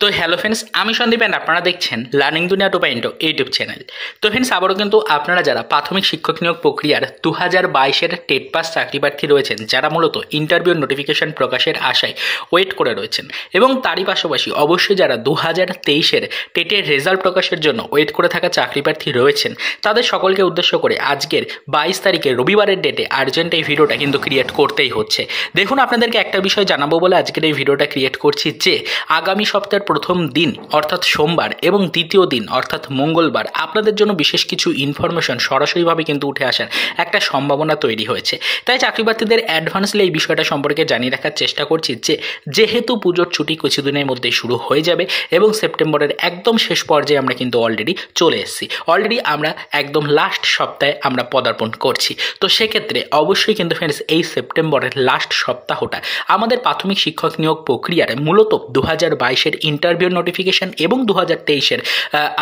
তো hello friends, আমি Sandeep and আপনারা দেখছেন লার্নিং দুনিয়া 2.0 ইউটিউব চ্যানেল। তো ফ্রেন্ডস, আবারও কিন্তু আপনারা যারা প্রাথমিক শিক্ষক নিয়োগ প্রক্রিয়ার 2022-এর টেট পাস চাকরি প্রার্থী রয়েছেন, যারা মূলত ইন্টারভিউ নোটিফিকেশন প্রকাশের আশায় ওয়েট করে রয়েছেন, এবং তারই পাশাপাশি অবশ্যই যারা 2023-এর টেটের রেজাল্ট প্রকাশের জন্য ওয়েট করে থাকা চাকরি প্রার্থী রয়েছেন, তাদের সকলকে উদ্দেশ্য করে আজকের 22 তারিখে রবিবারের ডেটে আর্জেন্ট এই ভিডিওটা কিন্তু ক্রিয়েট করতেই হচ্ছে। দেখুন, আপনাদেরকে একটা বিষয় জানাবো বলে আজকের এই ভিডিওটা ক্রিয়েট করছি যে আগামী সপ্তাহের প্রথম দিন অর্থাৎ সোমবার এবং দ্বিতীয় দিন অর্থাৎ মঙ্গলবার আপনাদের জন্য বিশেষ কিছু ইনফরমেশন সরাসরিভাবে কিন্তু উঠে আসার একটা সম্ভাবনা তৈরি হয়েছে। তাই চাকরি প্রার্থীদের অ্যাডভান্সলি এই বিষয়টা সম্পর্কে জানিয়ে রাখার চেষ্টা করছি যে যেহেতু পুজোর ছুটি কিছুদিনের মধ্যে শুরু হয়ে যাবে এবং সেপ্টেম্বরের একদম শেষ পর্যায়ে আমরা কিন্তু অলরেডি চলে এসেছি, অলরেডি আমরা একদম লাস্ট সপ্তাহে আমরা পদার্পণ করছি। তো সেক্ষেত্রে অবশ্যই কিন্তু ফ্রেন্ডস, এই সেপ্টেম্বরের লাস্ট সপ্তাহটা আমাদের প্রাথমিক শিক্ষক নিয়োগ প্রক্রিয়ার মূলত 2022-এর ইন্টারভিউ নোটিফিকেশান এবং 2023-এর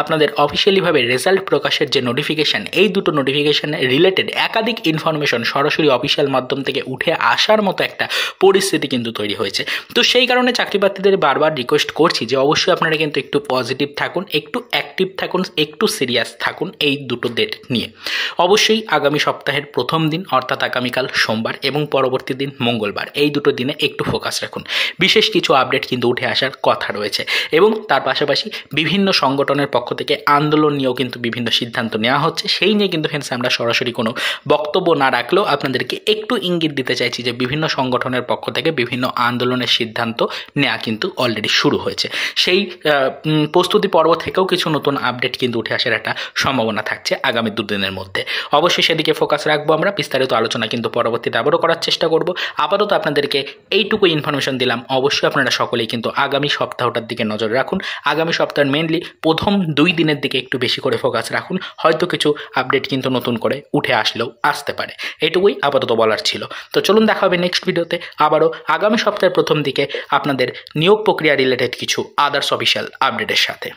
আপনাদের অফিসিয়ালিভাবে রেজাল্ট প্রকাশের যে নোটিফিকেশান, এই দুটো নোটিফিকেশান রিলেটেড একাধিক ইনফরমেশন সরাসরি অফিসিয়াল মাধ্যম থেকে উঠে আসার মতো একটা পরিস্থিতি কিন্তু তৈরি হয়েছে। তো সেই কারণে চাকরি প্রার্থীদের বারবার রিকোয়েস্ট করছি যে অবশ্যই আপনারা কিন্তু একটু পজিটিভ থাকুন, একটু অ্যাক্টিভ থাকুন, একটু সিরিয়াস থাকুন এই দুটো ডেট নিয়ে। অবশ্যই আগামী সপ্তাহের প্রথম দিন অর্থাৎ আগামীকাল সোমবার এবং পরবর্তী দিন মঙ্গলবার, এই দুটো দিনে একটু ফোকাস রাখুন। বিশেষ কিছু আপডেট কিন্তু উঠে আসার কথা রয়েছে এবং তার পাশাপাশি বিভিন্ন সংগঠনের পক্ষ থেকে আন্দোলন নিয়েও কিন্তু বিভিন্ন সিদ্ধান্ত নেওয়া হচ্ছে। সেই নিয়ে কিন্তু ফ্রেন্ডস আমরা সরাসরি কোনো বক্তব্য না রাখলেও আপনাদেরকে একটু ইঙ্গিত দিতে চাইছি যে বিভিন্ন সংগঠনের পক্ষ থেকে বিভিন্ন আন্দোলনের সিদ্ধান্ত নেওয়া কিন্তু অলরেডি শুরু হয়েছে। সেই প্রস্তুতি পর্ব থেকেও কিছু নতুন আপডেট কিন্তু উঠে আসার একটা সম্ভাবনা থাকছে আগামী দুদিনের মধ্যে। অবশ্যই সেদিকে ফোকাস রাখবো আমরা। বিস্তারিত আলোচনা কিন্তু পরবর্তীতে আবারও করার চেষ্টা করব। আপাতত আপনাদেরকে এইটুকু ইনফরমেশন দিলাম। অবশ্যই আপনারা সকলেই কিন্তু আগামী সপ্তাহটার দিকে নজর রাখুন। আগামী সপ্তাহের মেনলি প্রথম 2 দিনের দিকে একটু বেশি করে ফোকাস রাখুন। হয়তো কিছু আপডেট কিন্তু নতুন করে উঠে আসলেও আসতে পারে। এটুকুই আপাতত বলার ছিল। তো চলুন, দেখা হবে নেক্সট ভিডিওতে আবারও আগামী সপ্তাহের প্রথম দিকে আপনাদের নিয়োগ প্রক্রিয়া রিলেটেড কিছু আদার্স অফিসিয়াল আপডেটের সাথে।